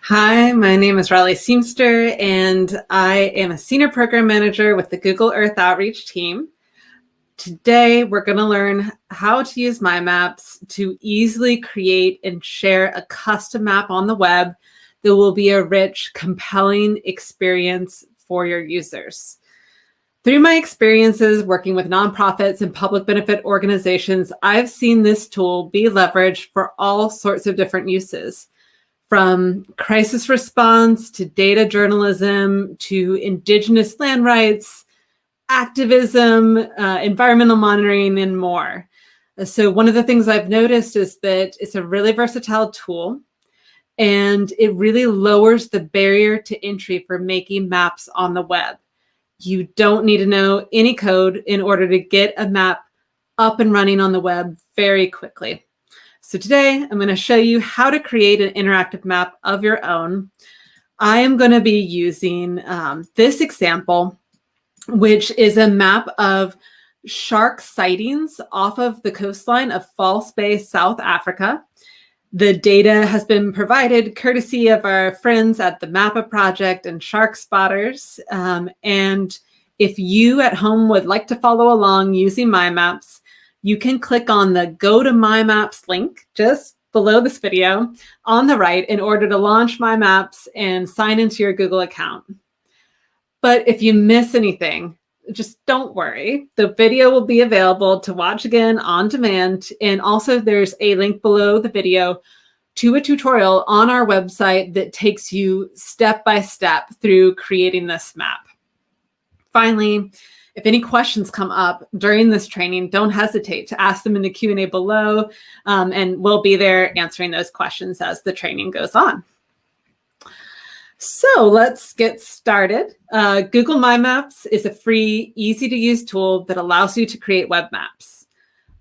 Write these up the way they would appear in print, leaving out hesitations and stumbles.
Hi, my name is Raleigh Seamster, and I am a Senior Program Manager with the Google Earth Outreach team. Today, we're going to learn how to use My Maps to easily create and share a custom map on the web that will be a rich, compelling experience for your users. Through my experiences working with nonprofits and public benefit organizations, I've seen this tool be leveraged for all sorts of different uses. From crisis response to data journalism to indigenous land rights, activism, environmental monitoring, and more. So one of the things I've noticed is that it's a really versatile tool, and it really lowers the barrier to entry for making maps on the web. You don't need to know any code in order to get a map up and running on the web very quickly. So today I'm going to show you how to create an interactive map of your own. I am going to be using this example, which is a map of shark sightings off of the coastline of False Bay, South Africa. The data has been provided courtesy of our friends at the MAPA Project and Shark Spotters. And if you at home would like to follow along using My Maps, you can click on the Go to My Maps link just below this video on the right in order to launch My Maps and sign into your Google account. But if you miss anything, just don't worry. The video will be available to watch again on demand. And also there's a link below the video to a tutorial on our website that takes you step by step through creating this map. Finally, if any questions come up during this training, don't hesitate to ask them in the Q&A below, and we'll be there answering those questions as the training goes on. So let's get started. Google My Maps is a free, easy-to-use tool that allows you to create web maps.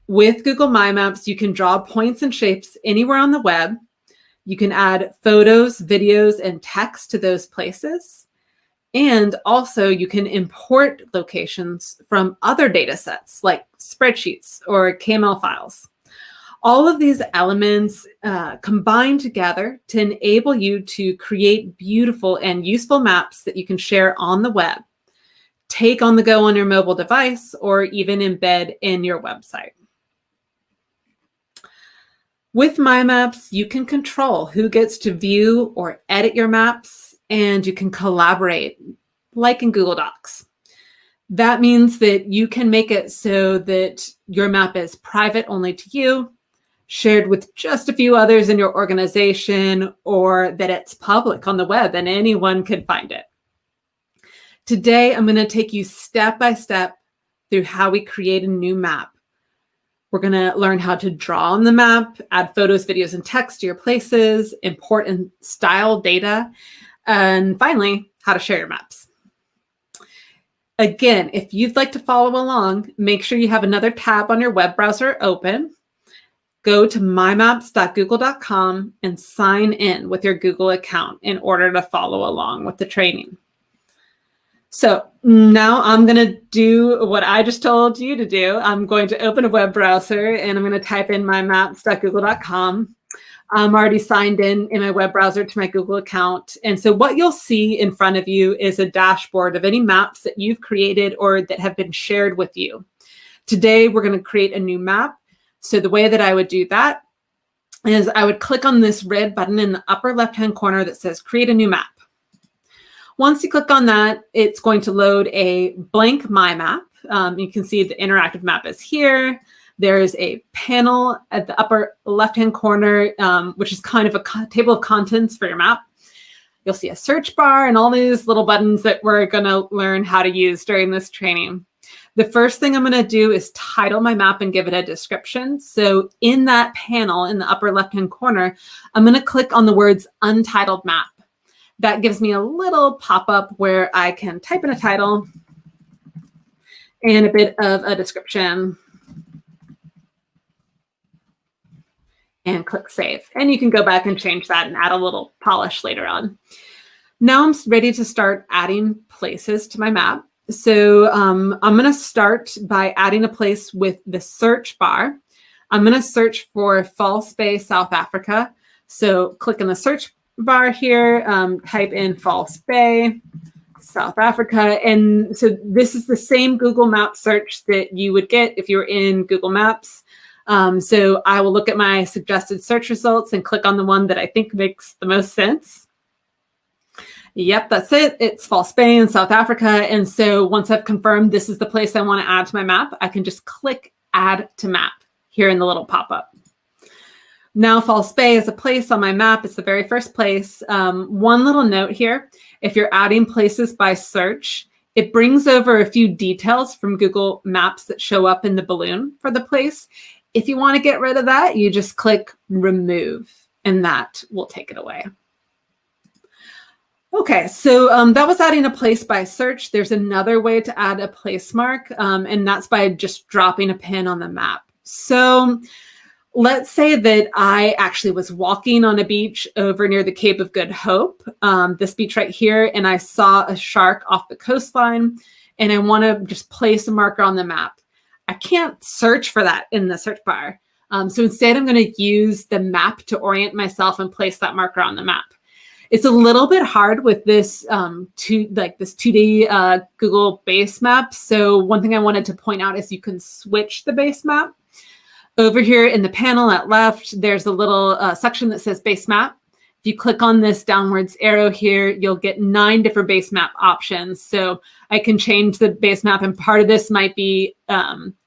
With Google My Maps, you can draw points and shapes anywhere on the web. You can add photos, videos, and text to those places. And also you can import locations from other data sets like spreadsheets or KML files. All of these elements combine together to enable you to create beautiful and useful maps that you can share on the web, take on the go on your mobile device, or even embed in your website. With My Maps, you can control who gets to view or edit your maps, and you can collaborate like in Google Docs. That means that you can make it so that your map is private only to you, shared with just a few others in your organization, or that it's public on the web and anyone can find it. Today, I'm going to take you step by step through how we create a new map. We're going to learn how to draw on the map, add photos, videos, and text to your places, import and style data, and finally, how to share your maps. Again, if you'd like to follow along, make sure you have another tab on your web browser open. Go to mymaps.google.com and sign in with your Google account in order to follow along with the training. So now I'm going to do what I just told you to do. I'm going to open a web browser and I'm going to type in mymaps.google.com. I'm already signed in my web browser to my Google account. And so what you'll see in front of you is a dashboard of any maps that you've created or that have been shared with you. Today, we're going to create a new map. So the way that I would do that is I would click on this red button in the upper left-hand corner that says create a new map. Once you click on that, it's going to load a blank My Map. You can see the interactive map is here. There's a panel at the upper left-hand corner, which is kind of a table of contents for your map. You'll see a search bar and all these little buttons that we're going to learn how to use during this training. The first thing I'm going to do is title my map and give it a description. So in that panel in the upper left-hand corner, I'm going to click on the words Untitled Map. That gives me a little pop-up where I can type in a title and a bit of a description. And click Save. And you can go back and change that and add a little polish later on. Now I'm ready to start adding places to my map. So I'm going to start by adding a place with the search bar. I'm going to search for False Bay, South Africa. So click in the search bar here, type in False Bay, South Africa. And so this is the same Google Maps search that you would get if you were in Google Maps. So I will look at my suggested search results and click on the one that I think makes the most sense. Yep, that's it. It's False Bay in South Africa. And so once I've confirmed this is the place I want to add to my map, I can just click Add to Map here in the little pop-up. Now False Bay is a place on my map. It's the very first place. One little note here, if you're adding places by search, it brings over a few details from Google Maps that show up in the balloon for the place. If you want to get rid of that, you just click Remove, and that will take it away. Okay, so that was adding a place by search. There's another way to add a place mark, and that's by just dropping a pin on the map. So let's say that I actually was walking on a beach over near the Cape of Good Hope, this beach right here, and I saw a shark off the coastline, and I want to just place a marker on the map. I can't search for that in the search bar. So instead, I'm going to use the map to orient myself and place that marker on the map. It's a little bit hard with this 2D Google base map. So one thing I wanted to point out is you can switch the base map. Over here in the panel at left, there's a little section that says base map. If you click on this downwards arrow here, you'll get 9 different base map options. So I can change the base map, and part of this might be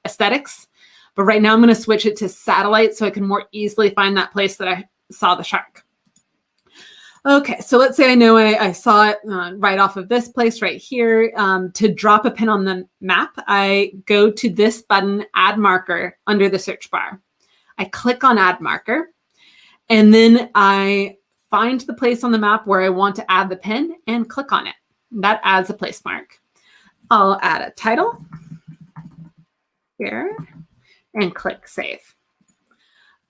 aesthetics. But right now I'm going to switch it to satellite so I can more easily find that place that I saw the shark. Okay, so let's say I know I saw it right off of this place right here. To drop a pin on the map, I go to this button, Add Marker, under the search bar. I click on Add Marker, and then I find the place on the map where I want to add the pin and click on it. That adds a place mark. I'll add a title here and click Save.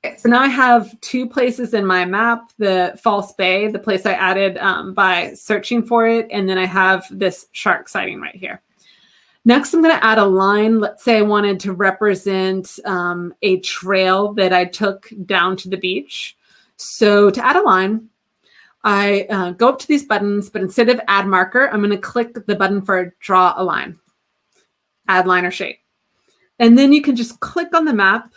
Okay, so now I have 2 places in my map, the False Bay, the place I added by searching for it, and then I have this shark sighting right here. Next, I'm going to add a line. Let's say I wanted to represent a trail that I took down to the beach. So to add a line, I go up to these buttons, but instead of Add Marker, I'm going to click the button for Draw a Line, Add Line or Shape. And then you can just click on the map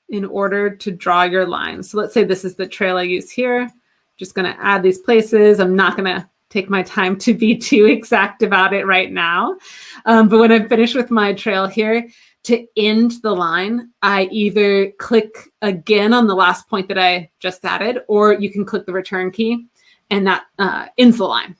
in order to draw your line. So let's say this is the trail I use here. Just going to add these places. I'm not going to take my time to be too exact about it right now. But when I'm finished with my trail here, to end the line, I either click again on the last point that I just added, or you can click the return key, and that ends the line.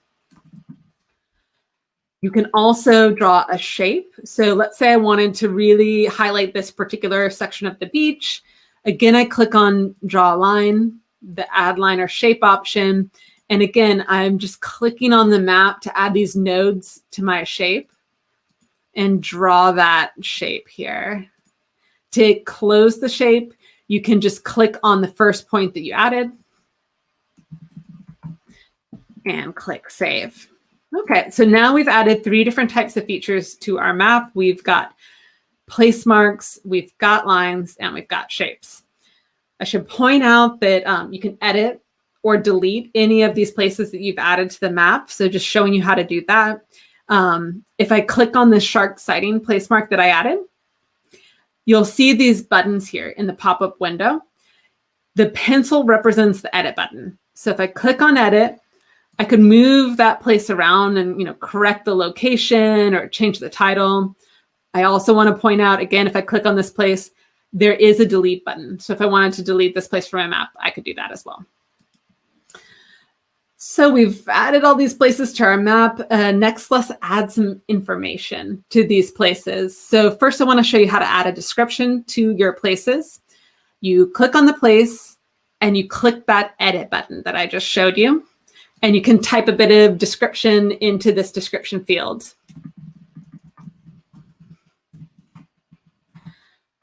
You can also draw a shape. So let's say I wanted to really highlight this particular section of the beach. Again, I click on Draw a Line, the Add Line or Shape option. And again, I'm just clicking on the map to add these nodes to my shape and draw that shape here. To close the shape, you can just click on the first point that you added and click Save. Okay, so now we've added 3 different types of features to our map. We've got place marks, we've got lines, and we've got shapes. I should point out that you can edit or delete any of these places that you've added to the map. So just showing you how to do that. If I click on the shark sighting place mark that I added, you'll see these buttons here in the pop-up window. The pencil represents the edit button. So if I click on edit, I could move that place around and correct the location or change the title. I also want to point out, again, if I click on this place, there is a delete button. So if I wanted to delete this place from my map, I could do that as well. So we've added all these places to our map. Next, let's add some information to these places. So first, I want to show you how to add a description to your places. You click on the place and you click that edit button that I just showed you. And you can type a bit of description into this description field.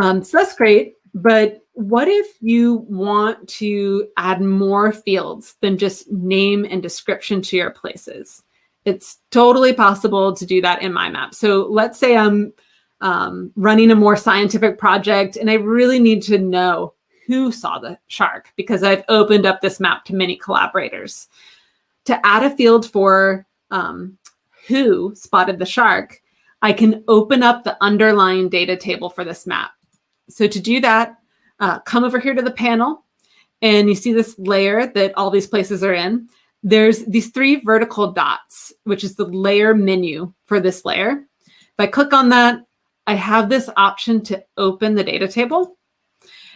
So that's great. But what if you want to add more fields than just name and description to your places? It's totally possible to do that in my map. So let's say I'm running a more scientific project and I really need to know who saw the shark because I've opened up this map to many collaborators. To add a field for who spotted the shark, I can open up the underlying data table for this map. So to do that, come over here to the panel, and you see this layer that all these places are in. There's these 3 vertical dots, which is the layer menu for this layer. If I click on that, I have this option to open the data table.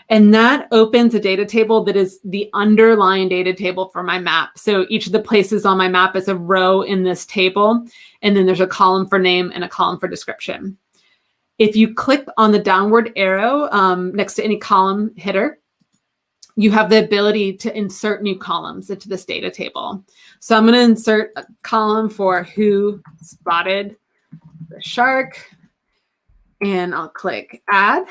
And that opens a data table that is the underlying data table for my map. So each of the places on my map is a row in this table. And then there's a column for name and a column for description. If you click on the downward arrow next to any column header, you have the ability to insert new columns into this data table. So I'm going to insert a column for who spotted the shark, and I'll click add.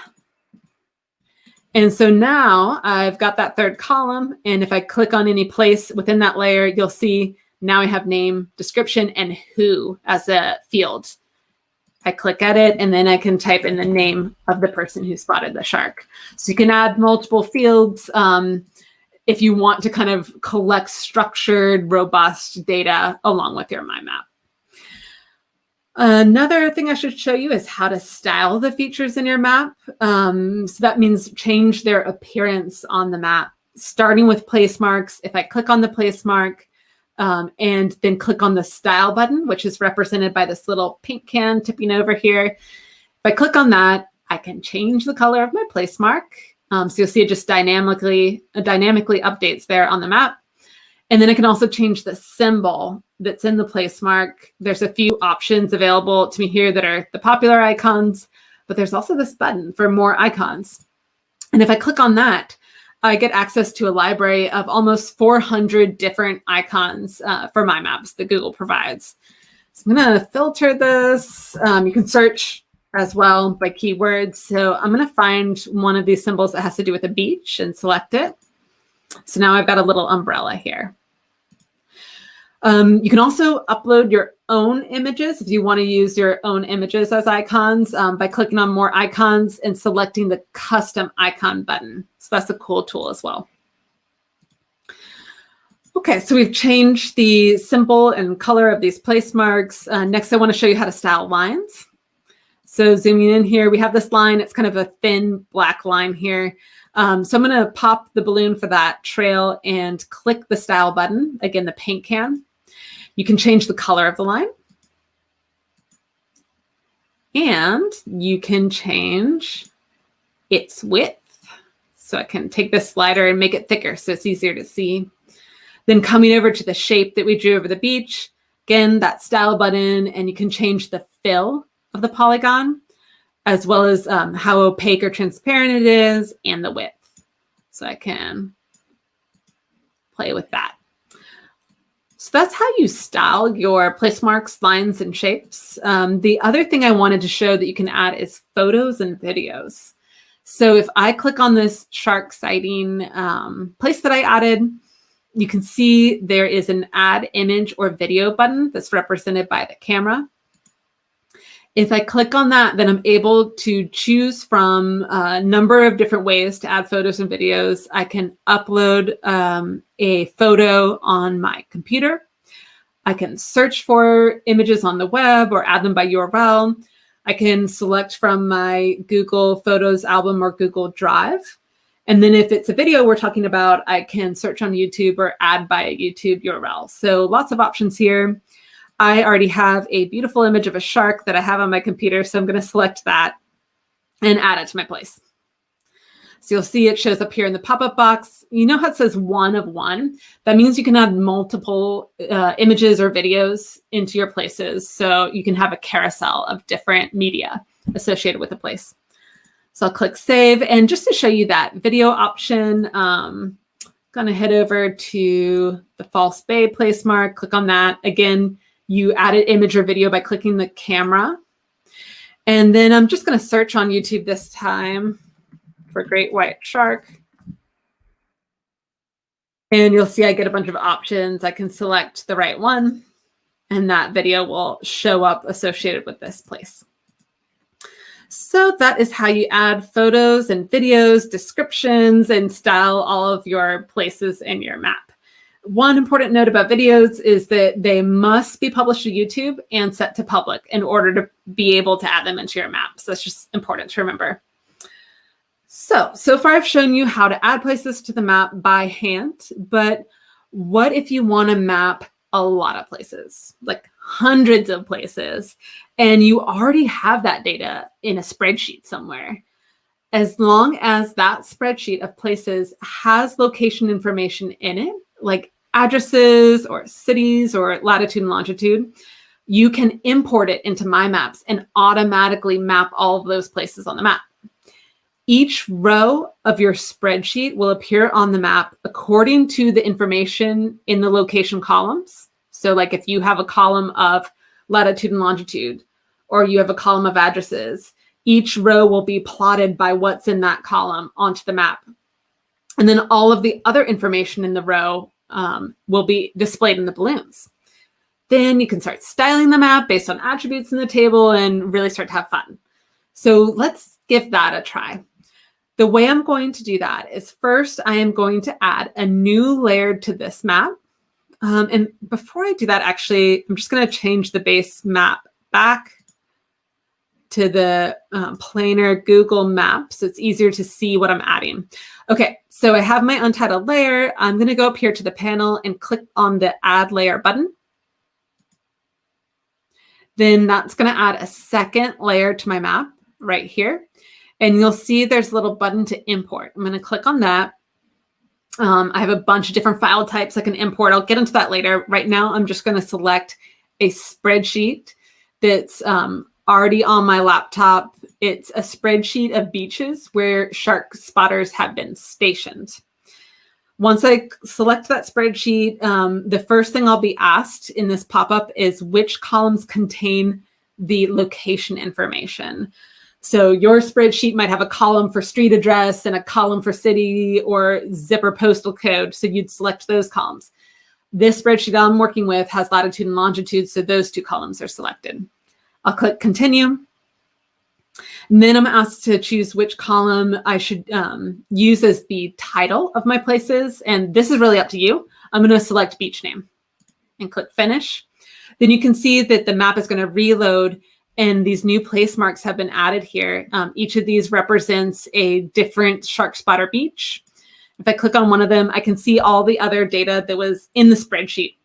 And so now I've got that 3rd column, and if I click on any place within that layer, you'll see now I have name, description, and who as a field. I click edit, and then I can type in the name of the person who spotted the shark. So you can add multiple fields if you want to kind of collect structured, robust data along with your My Map. Another thing I should show you is how to style the features in your map. So that means change their appearance on the map, starting with place marks. If I click on the place mark and then click on the style button, which is represented by this little pink can tipping over here. If I click on that, I can change the color of my place mark. So you'll see it just dynamically updates there on the map. And then I can also change the symbol that's in the place mark. There's a few options available to me here that are the popular icons, but there's also this button for more icons. And if I click on that, I get access to a library of almost 400 different icons for My Maps that Google provides. So I'm going to filter this. You can search as well by keywords. So I'm going to find one of these symbols that has to do with a beach and select it. So now I've got a little umbrella here. You can also upload your own images if you want to use your own images as icons by clicking on more icons and selecting the custom icon button. So that's a cool tool as well. Okay, so we've changed the symbol and color of these place marks. Next, I want to show you how to style lines. So zooming in here, we have this line. It's kind of a thin black line here. So I'm going to pop the balloon for that trail and click the style button, again, the paint can. You can change the color of the line. And you can change its width. So I can take this slider and make it thicker so it's easier to see. Then coming over to the shape that we drew over the beach, again, that style button, and you can change the fill of the polygon, as well as how opaque or transparent it is, and the width. So I can play with that. So that's how you style your place marks, lines, and shapes. The other thing I wanted to show that you can add is photos and videos. So if I click on this shark sighting place that I added, you can see there is an add image or video button that's represented by the camera. If I click on that, then I'm able to choose from a number of different ways to add photos and videos. I can upload a photo on my computer. I can search for images on the web or add them by URL. I can select from my Google Photos album or Google Drive. And then if it's a video we're talking about, I can search on YouTube or add by a YouTube URL. So lots of options here. I already have a beautiful image of a shark that I have on my computer, so I'm going to select that and add it to my place. So you'll see it shows up here in the pop-up box. You know how it says 1 of 1? That means you can add multiple images or videos into your places, so you can have a carousel of different media associated with the place. So I'll click Save, and just to show you that video option, I'm going to head over to the False Bay place mark, click on that. Again, you add an image or video by clicking the camera. And then I'm just going to search on YouTube this time for great white shark. And you'll see I get a bunch of options. I can select the right one, and that video will show up associated with this place. So that is how you add photos and videos, descriptions, and style all of your places in your map. One important note about videos is that they must be published to YouTube and set to public in order to be able to add them into your map. So that's just important to remember. So far I've shown you how to add places to the map by hand, but what if you want to map a lot of places, like hundreds of places, and you already have that data in a spreadsheet somewhere? As long as that spreadsheet of places has location information in it, like addresses or cities or latitude and longitude, you can import it into My Maps and automatically map all of those places on the map. Each row of your spreadsheet will appear on the map according to the information in the location columns. So like if you have a column of latitude and longitude, or you have a column of addresses, each row will be plotted by what's in that column onto the map. And then all of the other information in the row will be displayed in the balloons. Then you can start styling the map based on attributes in the table and really start to have fun. So let's give that a try. The way I'm going to do that is first I am going to add a new layer to this map. And before I do that, actually, I'm just going to change the base map back to the planar Google map so it's easier to see what I'm adding. Okay, so I have my untitled layer. I'm going to go up here to the panel and click on the Add Layer button. Then that's going to add a second layer to my map right here. And you'll see there's a little button to import. I'm going to click on that. I have a bunch of different file types I can import. I'll get into that later. Right now, I'm just going to select a spreadsheet that's already on my laptop. It's a spreadsheet of beaches where shark spotters have been stationed. Once I select that spreadsheet, the first thing I'll be asked in this pop-up is which columns contain the location information. So your spreadsheet might have a column for street address and a column for city or zip or postal code. So you'd select those columns. This spreadsheet I'm working with has latitude and longitude, so those two columns are selected. I'll click continue. And then I'm asked to choose which column I should use as the title of my places. And this is really up to you. I'm going to select beach name and click finish. Then you can see that the map is going to reload and these new place marks have been added here. Each of these represents a different shark spotter beach. If I click on one of them, I can see all the other data that was in the spreadsheet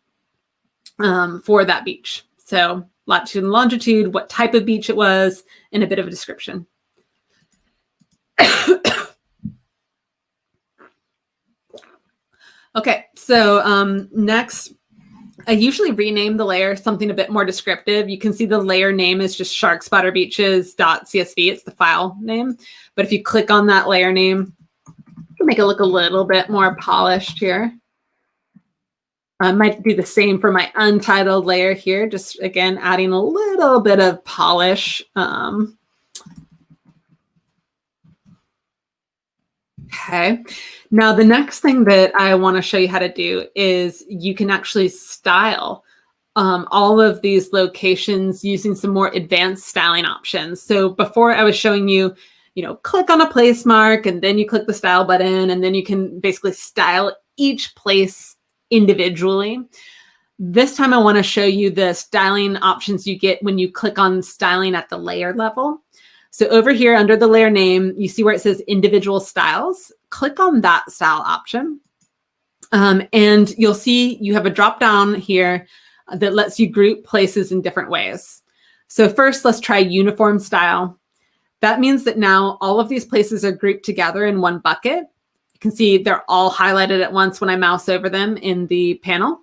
for that beach. So latitude and longitude, what type of beach it was, and a bit of a description. Okay, so next, I usually rename the layer something a bit more descriptive. You can see the layer name is just sharkspotterbeaches.csv. It's the file name. But if you click on that layer name, you can make it look a little bit more polished here. I might do the same for my untitled layer here, just again, adding a little bit of polish. Okay. Now, the next thing that I want to show you how to do is you can actually style all of these locations using some more advanced styling options. So before I was showing you, click on a place mark and then you click the style button and then you can basically style each place individually. This time I want to show you the styling options you get when you click on styling at the layer level. So over here under the layer name, you see where it says individual styles. Click on that style option. And you'll see you have a drop down here that lets you group places in different ways. So first, let's try uniform style. That means that now all of these places are grouped together in one bucket. You can see they're all highlighted at once when I mouse over them in the panel.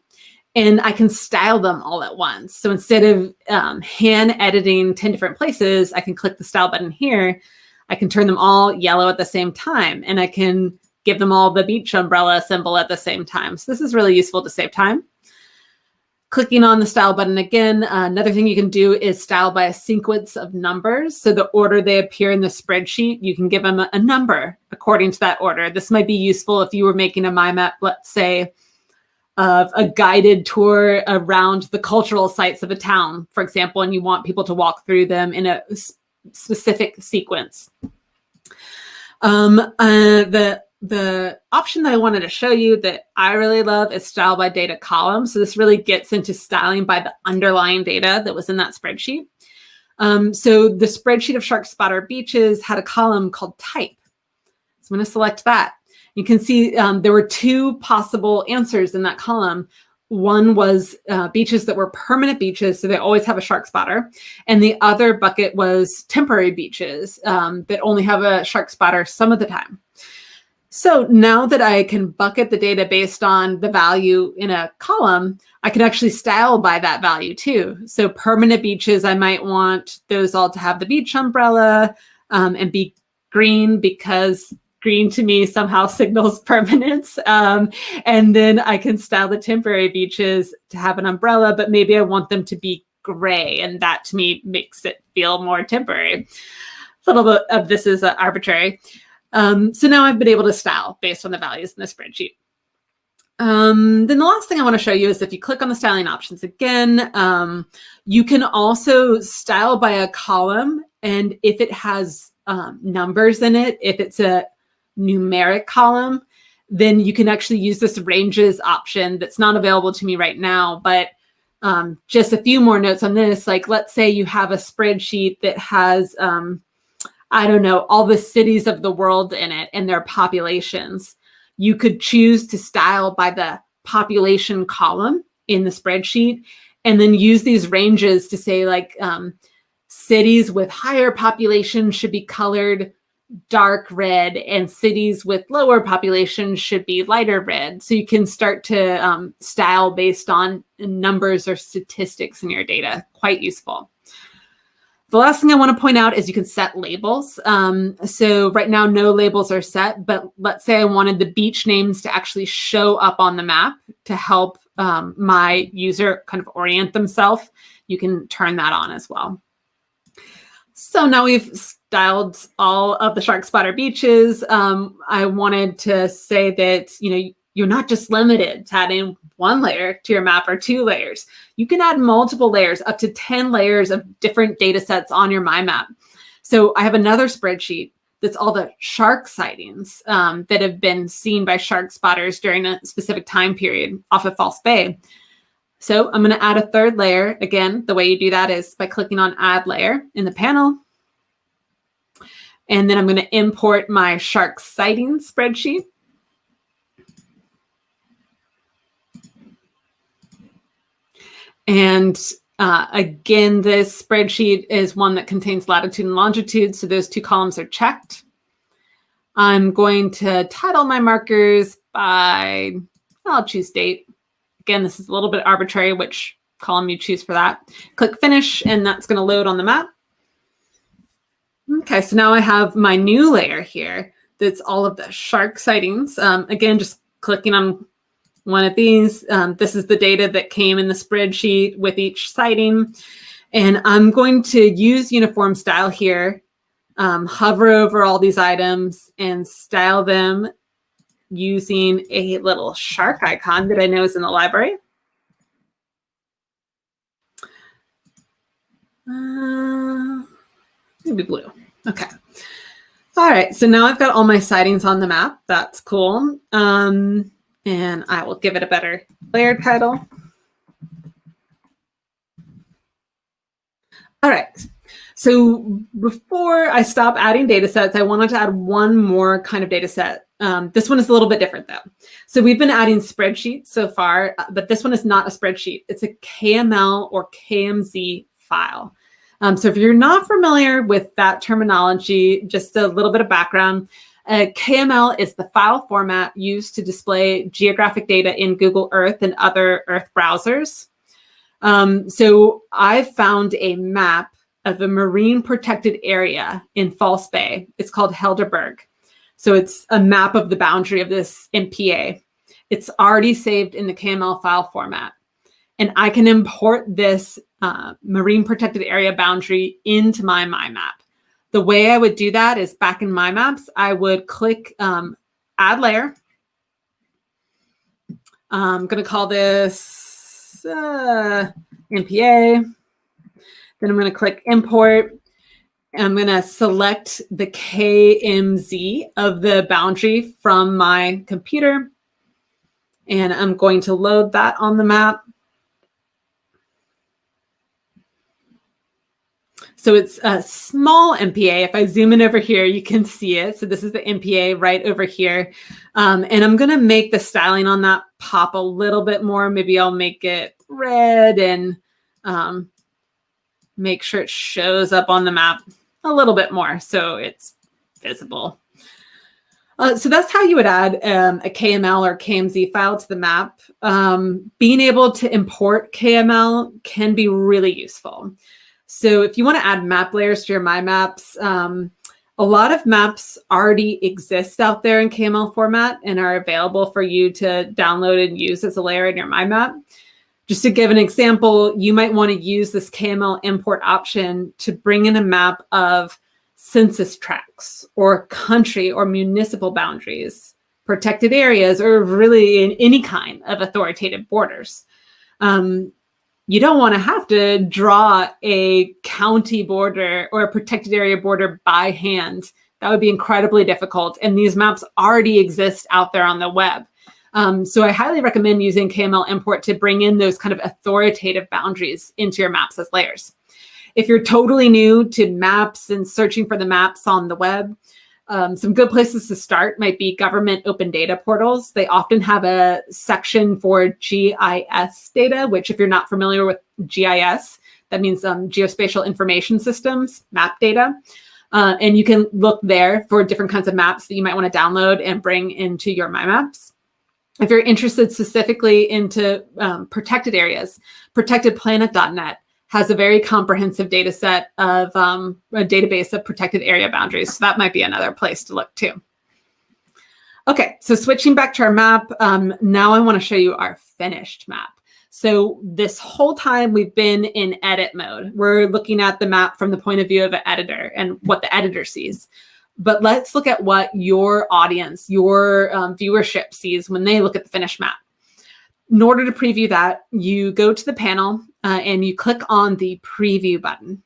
And I can style them all at once. So instead of hand editing 10 different places, I can click the style button here. I can turn them all yellow at the same time. And I can give them all the beach umbrella symbol at the same time. So this is really useful to save time. Clicking on the style button again, another thing you can do is style by a sequence of numbers. So the order they appear in the spreadsheet, you can give them a number according to that order. This might be useful if you were making a mind map, let's say, of a guided tour around the cultural sites of a town, for example, and you want people to walk through them in a specific sequence. The option that I wanted to show you that I really love is style by data column. So this really gets into styling by the underlying data that was in that spreadsheet. So the spreadsheet of shark spotter beaches had a column called type. So I'm going to select that. You can see there were two possible answers in that column. One was beaches that were permanent beaches, so they always have a shark spotter. And the other bucket was temporary beaches that only have a shark spotter some of the time. So now that I can bucket the data based on the value in a column, I can actually style by that value too. So permanent beaches, I might want those all to have the beach umbrella and be green, because green to me somehow signals permanence. And then I can style the temporary beaches to have an umbrella, but maybe I want them to be gray. And that to me makes it feel more temporary. A little bit of this is arbitrary. So now I've been able to style based on the values in the spreadsheet. Then the last thing I want to show you is if you click on the styling options again, you can also style by a column. And if it has numbers in it, if it's a numeric column, then you can actually use this ranges option that's not available to me right now. But just a few more notes on this, like let's say you have a spreadsheet that has I don't know, all the cities of the world in it and their populations. You could choose to style by the population column in the spreadsheet and then use these ranges to say like cities with higher population should be colored dark red and cities with lower population should be lighter red. So you can start to style based on numbers or statistics in your data. Quite useful. The last thing I want to point out is you can set labels. So right now, no labels are set, but let's say I wanted the beach names to actually show up on the map to help my user kind of orient themselves. You can turn that on as well. So now we've styled all of the shark spotter beaches. I wanted to say that, you're not just limited to adding one layer to your map or 2 layers. You can add multiple layers, up to 10 layers of different data sets on your My Map. So I have another spreadsheet that's all the shark sightings that have been seen by shark spotters during a specific time period off of False Bay. So I'm going to add a 3rd layer. Again, the way you do that is by clicking on Add Layer in the panel. And then I'm going to import my shark sightings spreadsheet. And again, this spreadsheet is one that contains latitude and longitude, so those 2 columns are checked. I'm going to title my markers by, I'll choose date. Again, this is a little bit arbitrary which column you choose for that. Click Finish, and that's going to load on the map. Okay, so now I have my new layer here that's all of the shark sightings. Again, just clicking on one of these. This is the data that came in the spreadsheet with each sighting. And I'm going to use uniform style here, hover over all these items and style them using a little shark icon that I know is in the library. Maybe blue. Okay. All right. So now I've got all my sightings on the map. That's cool. And I will give it a better layer title. All right. So before I stop adding data sets, I wanted to add one more kind of data set. This one is a little bit different though. So we've been adding spreadsheets so far, but this one is not a spreadsheet. It's a KML or KMZ file. So if you're not familiar with that terminology, just a little bit of background. KML is the file format used to display geographic data in Google Earth and other Earth browsers. So I found a map of a marine protected area in False Bay. It's called Helderberg. So it's a map of the boundary of this MPA. It's already saved in the KML file format. And I can import this marine protected area boundary into my map. The way I would do that is back in My Maps, I would click Add Layer. I'm going to call this MPA. Then I'm going to click Import. I'm going to select the KMZ of the boundary from my computer, and I'm going to load that on the map. So it's a small MPA. If I zoom in over here, you can see it. So this is the MPA right over here. And I'm going to make the styling on that pop a little bit more. Maybe I'll make it red and make sure it shows up on the map a little bit more so it's visible. So that's how you would add a KML or KMZ file to the map. Being able to import KML can be really useful. So if you want to add map layers to your My Maps, a lot of maps already exist out there in KML format and are available for you to download and use as a layer in your My Map. Just to give an example, you might want to use this KML import option to bring in a map of census tracts or country or municipal boundaries, protected areas, or really in any kind of authoritative borders. You don't want to have to draw a county border or a protected area border by hand. That would be incredibly difficult. And these maps already exist out there on the web. So I highly recommend using KML import to bring in those kind of authoritative boundaries into your maps as layers. If you're totally new to maps and searching for the maps on the web, some good places to start might be government open data portals. They often have a section for GIS data, which if you're not familiar with GIS, that means geospatial information systems, map data. And you can look there for different kinds of maps that you might want to download and bring into your My Maps. If you're interested specifically into protected areas, protectedplanet.net has a very comprehensive data set of a database of protected area boundaries. So that might be another place to look too. Okay, so switching back to our map, now I want to show you our finished map. So this whole time we've been in edit mode. We're looking at the map from the point of view of an editor and what the editor sees. But let's look at what your audience, your viewership sees when they look at the finished map. In order to preview that, you go to the panel and you click on the preview button.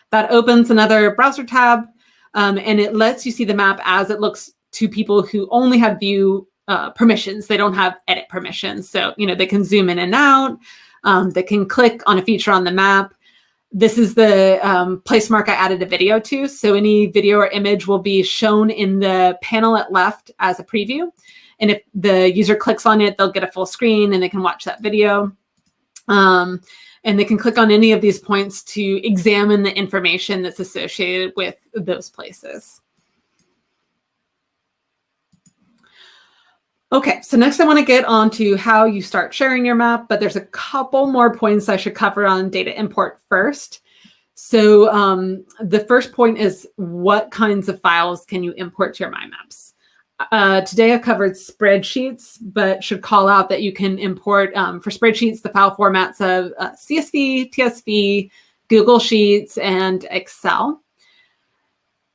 That opens another browser tab and it lets you see the map as it looks to people who only have view permissions. They don't have edit permissions. So, they can zoom in and out. They can click on a feature on the map. This is the place mark I added a video to. So any video or image will be shown in the panel at left as a preview. And if the user clicks on it, they'll get a full screen and they can watch that video. And they can click on any of these points to examine the information that's associated with those places. Okay, so next I want to get on to how you start sharing your map, but there's a couple more points I should cover on data import first. So the first point is what kinds of files can you import to your My Maps? Today I covered spreadsheets, but should call out that you can import for spreadsheets the file formats of CSV, TSV, Google Sheets, and Excel.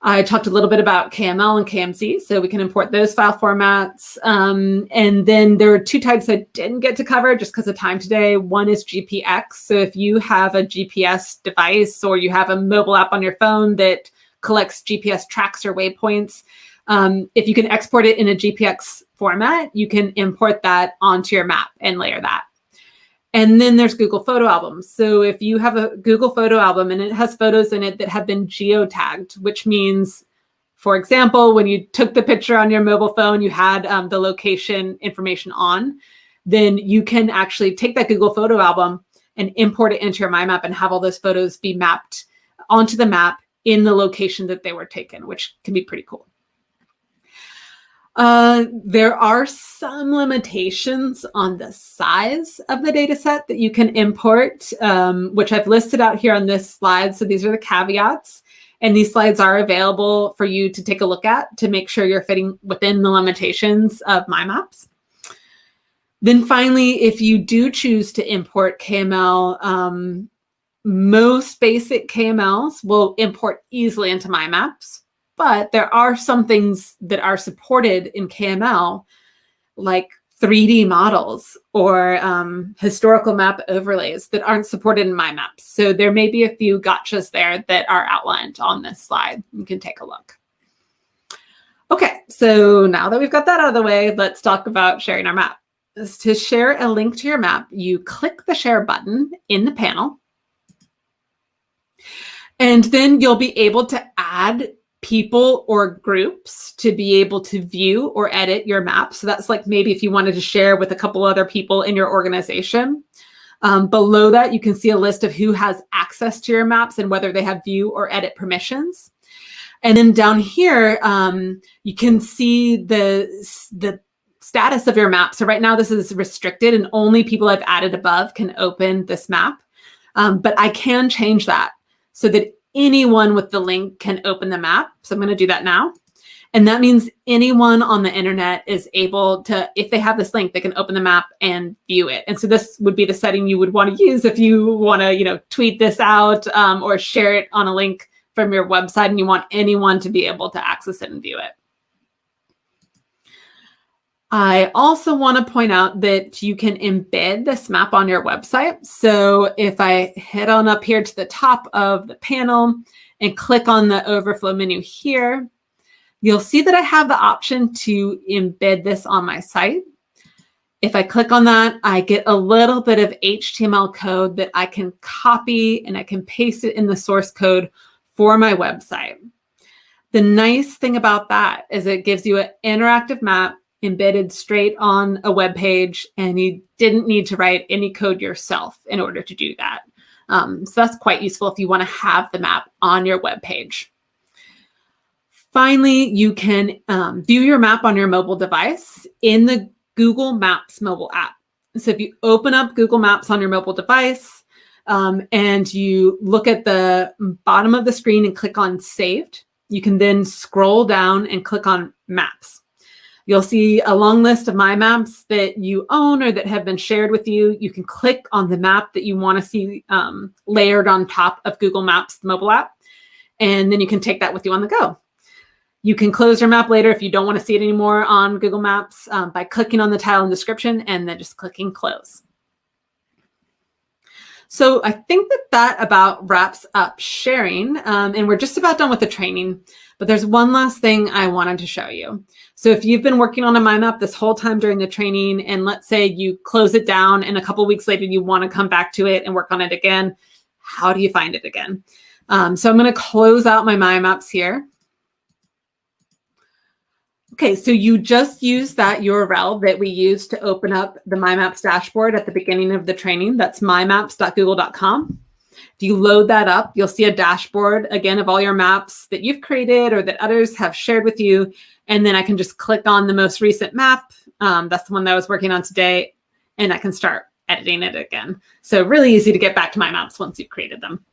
I talked a little bit about KML and KMZ, so we can import those file formats. And then there are two types I didn't get to cover just because of time today. One is GPX. So if you have a GPS device or you have a mobile app on your phone that collects GPS tracks or waypoints, if you can export it in a GPX format, you can import that onto your map and layer that. And then there's Google Photo Albums. So if you have a Google Photo Album and it has photos in it that have been geotagged, which means, for example, when you took the picture on your mobile phone, you had the location information on, then you can actually take that Google Photo Album and import it into your My Map and have all those photos be mapped onto the map in the location that they were taken, which can be pretty cool. There are some limitations on the size of the data set that you can import, which I've listed out here on this slide. So these are the caveats, and these slides are available for you to take a look at to make sure you're fitting within the limitations of My Maps. Then finally, if you do choose to import KML, most basic KMLs will import easily into My Maps. But there are some things that are supported in KML, like 3D models or historical map overlays that aren't supported in my maps. So there may be a few gotchas there that are outlined on this slide. You can take a look. Okay, so now that we've got that out of the way, let's talk about sharing our map. To share a link to your map, you click the share button in the panel, and then you'll be able to add people or groups to be able to view or edit your map. So that's like maybe if you wanted to share with a couple other people in your organization. Below that, you can see a list of who has access to your maps and whether they have view or edit permissions. And then down here, you can see the status of your map. So right now this is restricted and only people I've added above can open this map. But I can change that so that anyone with the link can open the map. So I'm going to do that now. And that means anyone on the internet is able to, if they have this link, they can open the map and view it. And so this would be the setting you would want to use if you want to, tweet this out or share it on a link from your website and you want anyone to be able to access it and view it. I also want to point out that you can embed this map on your website. So if I head on up here to the top of the panel and click on the overflow menu here, you'll see that I have the option to embed this on my site. If I click on that, I get a little bit of HTML code that I can copy and I can paste it in the source code for my website. The nice thing about that is it gives you an interactive map embedded straight on a web page, and you didn't need to write any code yourself in order to do that. So that's quite useful if you want to have the map on your web page. Finally, you can view your map on your mobile device in the Google Maps mobile app. So if you open up Google Maps on your mobile device and you look at the bottom of the screen and click on Saved, you can then scroll down and click on Maps. You'll see a long list of my maps that you own or that have been shared with you. You can click on the map that you want to see layered on top of Google Maps, the mobile app, and then you can take that with you on the go. You can close your map later if you don't want to see it anymore on Google Maps by clicking on the title and description and then just clicking close. So I think that about wraps up sharing, and we're just about done with the training, but there's one last thing I wanted to show you. So if you've been working on a mind map this whole time during the training, and let's say you close it down and a couple of weeks later you want to come back to it and work on it again, how do you find it again? So I'm going to close out my mind maps here. Okay, so you just use that URL that we used to open up the My Maps dashboard at the beginning of the training. That's mymaps.google.com. If you load that up, you'll see a dashboard, again, of all your maps that you've created or that others have shared with you. And then I can just click on the most recent map. That's the one that I was working on today. And I can start editing it again. So really easy to get back to my maps once you've created them.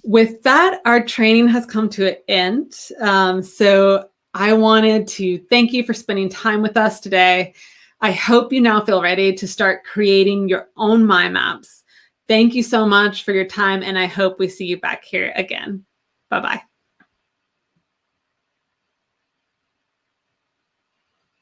With that, our training has come to an end. So I wanted to thank you for spending time with us today. I hope you now feel ready to start creating your own My Maps. Thank you so much for your time, and I hope we see you back here again. Bye-bye.